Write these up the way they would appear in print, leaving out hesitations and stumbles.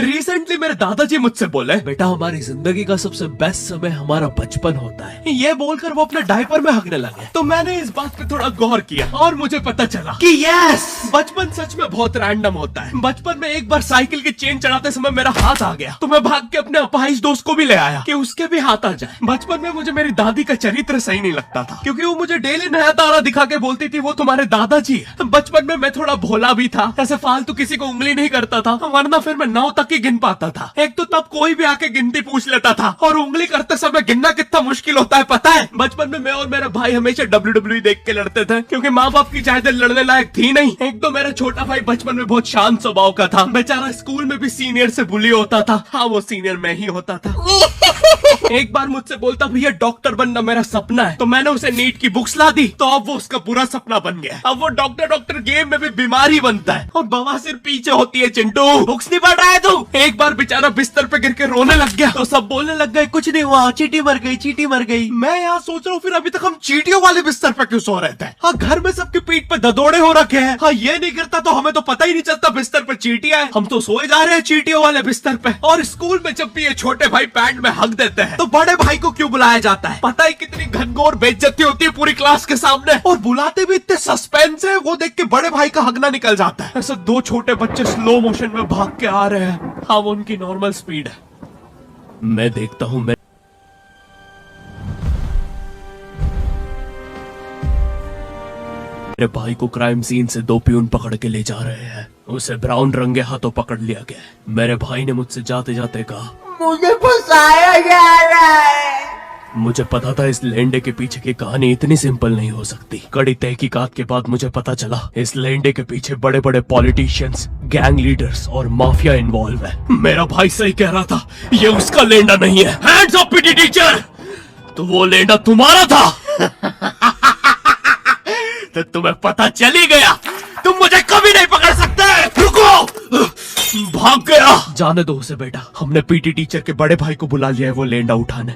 Recently मेरे दादाजी मुझसे बोले, बेटा हमारी जिंदगी का सबसे बेस्ट समय हमारा बचपन होता है। ये बोलकर वो अपने डायपर में हगने लगे। तो मैंने इस बात पे थोड़ा गौर किया और मुझे पता चला कि यस, बचपन सच में बहुत रैंडम होता है। बचपन में एक बार साइकिल की चेन चढ़ाते समय मेरा हाथ आ गया, तो मैं भाग के अपने अपाहिज दोस्त को भी ले आया कि उसके भी हाथ आ जाए। बचपन में मुझे मेरी दादी का चरित्र सही नहीं लगता था, क्योंकि वो मुझे डेली नया तारा दिखा के बोलती थी वो तुम्हारे दादाजी है। बचपन में मैं थोड़ा भोला भी था, ऐसे फालतू किसी को उंगली नहीं करता था, वरना फिर मैं 9 तक ही गिन पाता था। एक तो तब कोई भी आके गिनती पूछ लेता था, और उंगली करते समय गिनना कितना मुश्किल होता है पता है। बचपन में मैं और मेरा भाई हमेशा WWE देख के लड़ते थे, क्योंकि माँ बाप की चाहते लड़ने लायक थी नहीं। एक तो मेरा छोटा भाई बचपन में बहुत शांत स्वभाव का था, बेचारा स्कूल में भी सीनियर से बुली होता था। हाँ, वो सीनियर मैं ही होता था। एक बार मुझसे बोलता, भैया डॉक्टर बनना मेरा सपना है। तो मैंने उसे नीट की बुक्स ला दी, तो अब वो उसका बुरा सपना बन गया। अब वो डॉक्टर गेम में भी बीमारी बनता है, और बवासीर पीछे होती है। चिंटू, बुक्स नहीं पढ़ रहा है तू? एक बार बेचारा बिस्तर पे गिर के रोने लग गया, तो सब बोलने लग गए कुछ नहीं हुआ, चींटी मर गई, चींटी मर गई। मैं यहाँ सोच रहा हूँ फिर अभी तक हम चींटियों वाले बिस्तर पे क्यों सो रहे थे? हाँ, घर में सबकी पीठ पे ददोड़े हो रखे हैं। हाँ, ये नहीं गिरता तो हमें तो पता ही नहीं चलता बिस्तर पे चींटियां हैं। हम तो सोए जा रहे हैं चींटियों वाले बिस्तर पे। और स्कूल में जब भी ये छोटे भाई पैंट में हक देते हैं, तो बड़े भाई को क्यों बुलाया जाता है? पता है कितनी घनघोर बेइज्जती होती है पूरी क्लास के सामने, और बुलाते भी इतने सस्पेंस है, वो देख के बड़े भाई का हगना निकल जाता है। ऐसे 2 छोटे बच्चे स्लो मोशन में भाग के आ रहे हैं। हाँ, वो उनकी नॉर्मल स्पीड है। मैं देखता हूँ मेरे भाई को क्राइम सीन से 2 पियून पकड़ के ले जा रहे हैं। उसे ब्राउन रंगे हाथों पकड़ लिया गया। मेरे भाई ने मुझसे जाते जाते कहा, मुझे फंसाया जा रहा है। मुझे पता था इस लेंडे के पीछे की कहानी इतनी सिंपल नहीं हो सकती। कड़ी तहकीकात के बाद मुझे पता चला इस लेंडे के पीछे बड़े बड़े पॉलिटिशियंस, गैंग लीडर्स और माफिया इन्वॉल्व है। मेरा भाई सही कह रहा था, ये उसका लेंडा नहीं है। Hands up PT teacher! तो वो लेंडा तुम्हारा था। तो तुम्हें पता चल ही गया, तुम मुझे कभी नहीं पकड़ सकते। रुको, भाग गया। जाने दो उसे बेटा, हमने पीटी टीचर के बड़े भाई को बुला लिया है वो लेंडा उठाने।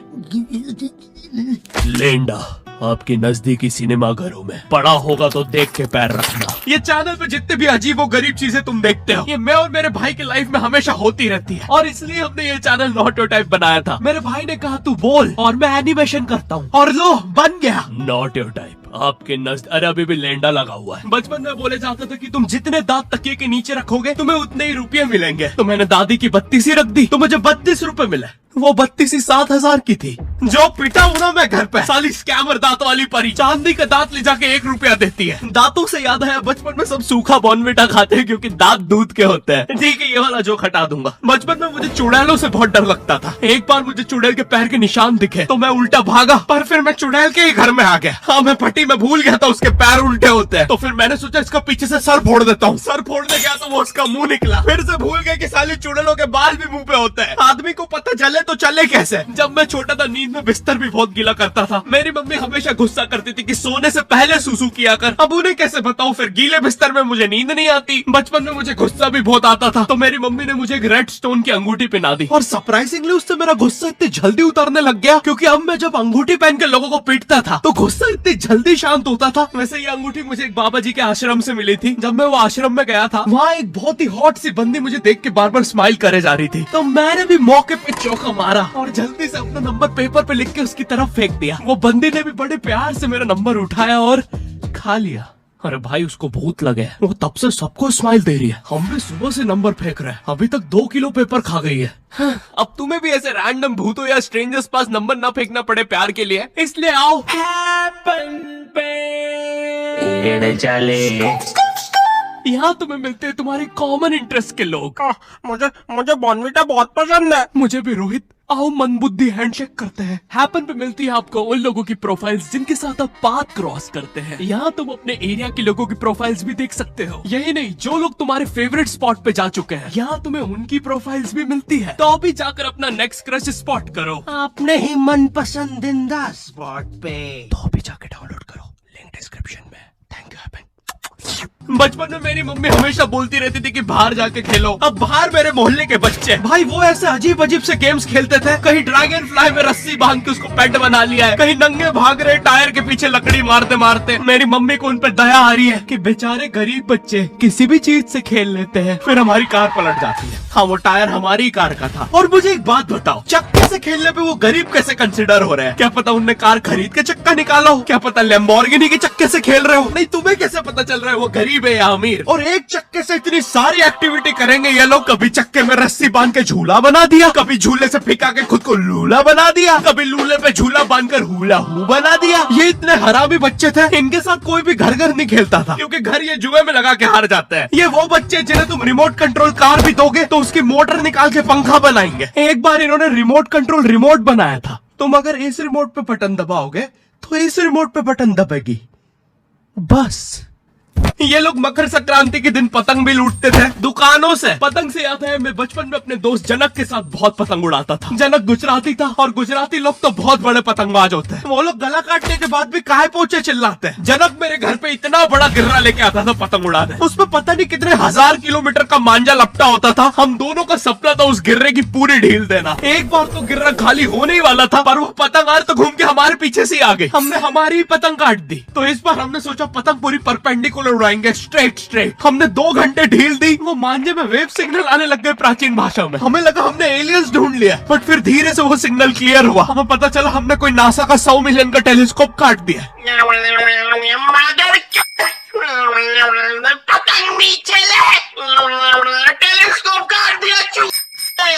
लेंडा आपके नजदीकी सिनेमा घरों में पड़ा होगा, तो देख के पैर रखना। ये चैनल पे जितने भी अजीब और गरीब चीजें तुम देखते हो, ये मैं और मेरे भाई की लाइफ में हमेशा होती रहती है, और इसलिए हमने ये चैनल नॉट योर टाइप बनाया था। मेरे भाई ने कहा तू बोल और मैं एनिमेशन करता हूँ, और लो बन गया नॉट योर टाइप। आपके नजर अरे अभी भी लेंडा लगा हुआ है। बचपन में बोले जाता था कि तुम जितने दांत तकिए के नीचे रखोगे तुम्हें उतने ही रुपये मिलेंगे। तो मैंने दादी की 32 रख दी, तो मुझे 32 रुपए मिले। वो 32 7,000 की थी। जो पिटा हूं ना मैं घर पे, साली स्कैमर दांत वाली परी चांदी का दांत ले जाके 1 रुपया देती है। दांतों से याद आया, बचपन में सब सूखा बॉर्नविटा खाते हैं क्योंकि दांत दूध के होते हैं। ठीक है, ये वाला जोक हटा दूंगा। बचपन में मुझे चुड़ैलों से बहुत डर लगता था। एक बार मुझे चुड़ैल के पैर के निशान दिखे, तो मैं उल्टा भागा, पर फिर मैं चुड़ैल के ही घर में आ गया। हाँ, मैं पट्टी में भूल गया था उसके पैर उल्टे होते हैं। तो फिर मैंने सोचा इसका पीछे से सर फोड़ देता हूँ। सर फोड़ने गया तो वो उसका मुंह निकला। फिर से भूल गया कि साली चुड़ैलों के बाल भी मुंह पे होते हैं। आदमी को पता चले तो चले कैसे? जब मैं छोटा था, नींद में बिस्तर भी बहुत गीला करता था। मेरी मम्मी हमेशा गुस्सा करती थी कि सोने से पहले सुसु किया कर। अब उन्हें कैसे बताऊं, फिर गीले बिस्तर में मुझे नींद नहीं आती। बचपन में मुझे गुस्सा भी बहुत आता था, तो मेरी मम्मी ने मुझे एक रेड स्टोन की अंगूठी पहना दी, और सरप्राइजिंगली उससे मेरा गुस्सा इतनी जल्दी उतरने लग गया, क्योंकि अब मैं जब अंगूठी पहन के लोगों को पीटता था तो गुस्सा इतनी जल्दी शांत होता था। वैसे ये अंगूठी मुझे एक बाबा जी के आश्रम से मिली थी। जब मैं वो आश्रम में गया था, वहाँ एक बहुत ही हॉट सी बंदी मुझे देख के बार बार स्माइल करे जा रही थी। तो मैंने भी मौके पे चौका मारा और जल्दी से अपना नंबर पेपर पे लिख के उसकी तरफ फेंक दिया। वो बंदी ने भी बड़े प्यार से मेरा नंबर उठाया और खा लिया। अरे भाई, उसको भूत लगे, वो तब से सबको स्माइल दे रही है। हम भी सुबह से नंबर फेंक रहे हैं, अभी तक 2 किलो पेपर खा गई है। अब तुम्हें भी ऐसे रैंडम भूतों या स्ट्रेंजर्स पास नंबर ना फेंकना पड़े प्यार के लिए, इसलिए आओ यहाँ तुम्हें मिलते हैं तुम्हारे कॉमन इंटरेस्ट के लोग। मुझे बॉर्नविटा बहुत पसंद है। मुझे भी रोहित। आओ मन बुद्धि हैंडशेक करते हैं। हैपन पे मिलती है आपको उन लोगों की प्रोफाइल्स जिनके साथ आप पाथ क्रॉस करते हैं। यहाँ तुम अपने एरिया के लोगों की प्रोफाइल्स भी देख सकते हो। यही नहीं, जो लोग तुम्हारे फेवरेट स्पॉट पे जा चुके हैं, यहाँ तुम्हें उनकी प्रोफाइल्स भी मिलती है। तो अभी जाकर अपना नेक्स्ट क्रश स्पॉट करो अपने ही मन पसंदीदा स्पॉट पे। तो अभी जाके डाउनलोड करो, लिंक डिस्क्रिप्शन में। Thank you happen. बचपन में मेरी मम्मी हमेशा बोलती रहती थी कि बाहर जाके खेलो। अब बाहर मेरे मोहल्ले के बच्चे भाई वो ऐसे अजीब अजीब से गेम्स खेलते थे। कहीं ड्रैगन फ्लाई में रस्सी बांध के उसको पेट बना लिया है, कहीं नंगे भाग रहे टायर के पीछे लकड़ी मारते मारते। मेरी मम्मी को उन पर दया आ रही है कि बेचारे गरीब बच्चे किसी भी चीज से खेल लेते हैं, फिर हमारी कार पलट जाती है। हाँ वो टायर हमारी कार का था। और मुझे एक बात बताओ, चक्के से खेलने पे वो गरीब कैसे कंसिडर हो रहे हैं? क्या पता उनने कार खरीद के चक्का निकाला हो, क्या पता लैम्बोर्गिनी के चक्के से खेल रहे हो। नहीं तुम्हें कैसे पता चल रहा है वो गरीब है या अमीर? और एक चक्के से इतनी सारी एक्टिविटी करेंगे ये लोग। कभी चक्के में रस्सी बांध के झूला बना दिया, कभी झूले से फिका के खुद को लूला बना दिया, कभी लूले पे झूला बांधकर हुला हू बना दिया। ये इतने हरामी बच्चे थे, इनके साथ कोई भी घर घर नहीं खेलता था, क्योंकि घर ये जुए में लगा के हार जाते हैं। ये वो बच्चे जिन्हें तुम रिमोट कंट्रोल कार भी दोगे तो उसकी मोटर निकाल के पंखा बनाएंगे। एक बार इन्होंने रिमोट कंट्रोल रिमोट बनाया था। तुम अगर इस रिमोट पे बटन दबाओगे तो इस रिमोट पे बटन दबेगी, बस। ये लोग मकर संक्रांति के दिन पतंग भी लूटते थे दुकानों से। पतंग से याद है मैं बचपन में अपने दोस्त जनक के साथ बहुत पतंग उड़ाता था। जनक गुजराती था और गुजराती लोग तो बहुत बड़े पतंगबाज होते हैं। वो लोग गला काटने के बाद भी काहे पोचे चिल्लाते हैं। जनक मेरे घर पे इतना बड़ा गिर्रा लेके आता था पतंग उड़ाने। उसमें पता नहीं कितने हजार किलोमीटर का मांझा लपटा होता था। हम दोनों का सपना था उस गिर्रे की पूरी ढील देना। एक बार तो गिर्रा खाली होने ही वाला था, पर वो पतंग आर तो घूम के हमारे पीछे से आ गई। हमने हमारी पतंग काट दी। तो इस बार हमने सोचा पतंग पूरी परपेंडिकुलर उड़ाएंगे, स्ट्रेट स्ट्रेट। हमने 2 घंटे ढील दी, वो मांझे में वेव सिग्नल आने लग गए प्राचीन भाषा में। हमें लगा हमने एलियंस ढूंढ लिया, बट फिर धीरे से वो सिग्नल क्लियर हुआ। हमें पता चला हमने कोई नासा का 100 मिलियन का टेलीस्कोप काट दिया। पतंग भी चले, टेलीस्कोप काट दिया।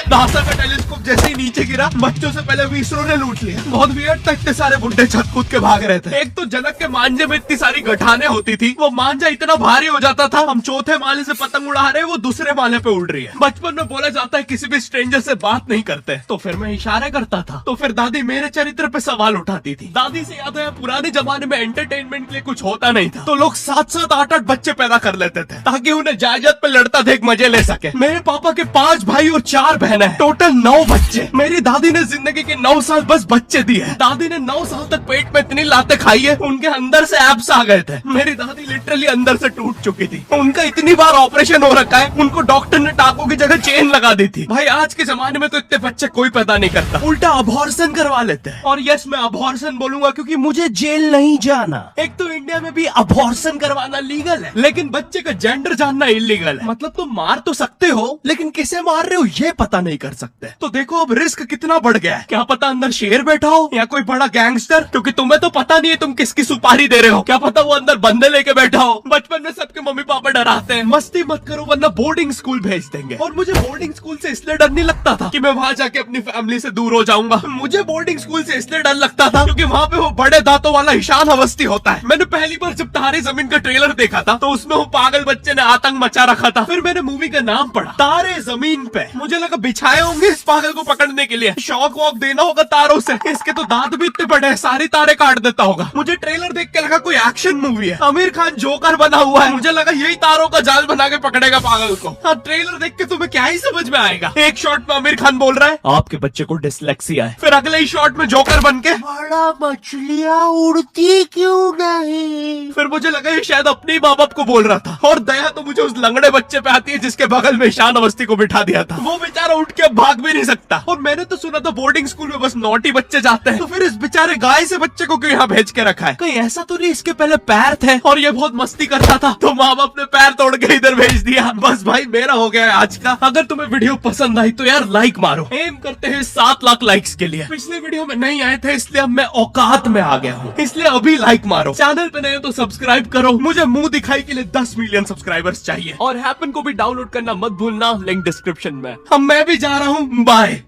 नासा का टेलीस्कोप जैसे ही नीचे गिरा, बच्चों से पहले विसरो ने लूट लिया। बहुत वियर्ड था, इतने सारे बुड्ढे छत कूद के भाग रहे थे। एक तो जनक के मांझे में इतनी सारी गठाने होती थी, वो मांझा इतना भारी हो जाता था। हम चौथे माले से पतंग उड़ा रहे, वो दूसरे माले पे उड़ रही है। बचपन में बोला जाता है किसी भी स्ट्रेंजर से बात नहीं करते, तो फिर मैं इशारे करता था। तो फिर दादी मेरे चरित्र पे सवाल उठाती थी। दादी से याद है पुराने जमाने में एंटरटेनमेंट के लिए कुछ होता नहीं था, तो लोग 7-7, 8-8 बच्चे पैदा कर लेते थे ताकि उन्हें जायदाद पे लड़ता देख मजे ले सके। मेरे पापा के 5 भाई और 4 बहनें, टोटल 9 बच्चे। मेरी दादी ने जिंदगी के 9 साल बस बच्चे दिए। दादी ने 9 साल तक पेट में इतनी लातें खाई है, उनके अंदर से एब्स आ गए थे। मेरी दादी लिटरली अंदर से टूट चुकी थी। उनका इतनी बार ऑपरेशन हो रखा है, उनको डॉक्टर ने टाकों की जगह चेन लगा दी थी। भाई आज के जमाने में तो इतने बच्चे कोई पैदा नहीं करता, उल्टा अबॉर्शन करवा लेते हैं। और यस मैं अबॉर्शन बोलूंगा क्योंकि मुझे जेल नहीं जाना। एक तो इंडिया में भी अबॉर्शन करवाना लीगल है, लेकिन बच्चे का जेंडर जानना इलीगल है। मतलब तुम मार तो सकते हो, लेकिन किसे मार रहे हो ये पता नहीं कर सकते। तो देखो अब रिस्क कितना बढ़ गया है। क्या पता अंदर शेर बैठा हो या कोई बड़ा गैंगस्टर, क्योंकि तुम्हें तो पता नहीं है तुम किसकी सुपारी दे रहे हो। क्या पता वो अंदर बंदे लेके बैठा हो। बचपन में सबके मम्मी पापा डराते हैं, मस्ती मत करो वरना बोर्डिंग स्कूल भेज देंगे। और मुझे बोर्डिंग स्कूल से इसलिए डर नहीं लगता था कि मैं वहाँ जाके अपनी फैमिली से दूर हो जाऊंगा। मुझे बोर्डिंग स्कूल से इसलिए डर लगता था क्योंकि वहाँ पे वो बड़े दांतों वाला ईशान अवस्थी होता है। मैंने पहली बार जब तारे जमीन का ट्रेलर देखा था तो उसमें वो पागल बच्चे ने आतंक मचा रखा था। फिर मैंने मूवी का नाम पढ़ा तारे जमीन पे। मुझे लगा बिछाए होंगे इस पागल को पकड़ने के लिए, शॉक वॉक देना होगा तारों से। इसके तो दांत भी इतने बड़े हैं, सारी तारे काट देता होगा। मुझे ट्रेलर देख के लगा कोई एक्शन मूवी है, आमिर खान जोकर बना हुआ है। मुझे लगा यही तारों का जाल बना के पकड़ेगा पागल को। हाँ ट्रेलर देख के तुम्हें क्या ही समझ में आएगा। एक शॉट में आमिर खान बोल रहा है आपके बच्चे को डिसलेक्सिया है, फिर अगले ही शॉट में जोकर बन के बड़ा मछलियाँ उड़ती क्यों नहीं। फिर मुझे लगा ये शायद अपने माँ बाप को बोल रहा था। और दया तो मुझे उस लंगड़े बच्चे पे आती है जिसके बगल में ईशान अवस्थी को बिठा दिया था। वो बेचारा उठ के भाग भी नहीं सकता। और मैंने तो सुना था बोर्डिंग स्कूल में बस नॉटी बच्चे जाते हैं, तो फिर इस बेचारे गाय से बच्चे को क्यों यहाँ भेज के रखा है? कहीं ऐसा तो नहीं इसके पहले पैर थे और ये बहुत मस्ती करता था तो माँ बाप ने पैर तोड़ के इधर भेज दिया। बस भाई मेरा हो गया है आज का। अगर तुम्हें वीडियो पसंद आई तो यार लाइक मारो। एम करते हैं 7 लाख लाइक्स के लिए। पिछले वीडियो में नहीं आए थे इसलिए अब मैं औकात में आ गया हूँ, इसलिए अभी लाइक मारो। चैनल पे नए हो तो सब्सक्राइब करो। मुझे मुंह दिखाई के लिए 10 मिलियन सब्सक्राइबर्स चाहिए। और हैपन को भी डाउनलोड करना मत भूलना, लिंक डिस्क्रिप्शन में। अब मैं भी जा रहा हूँ, बाय।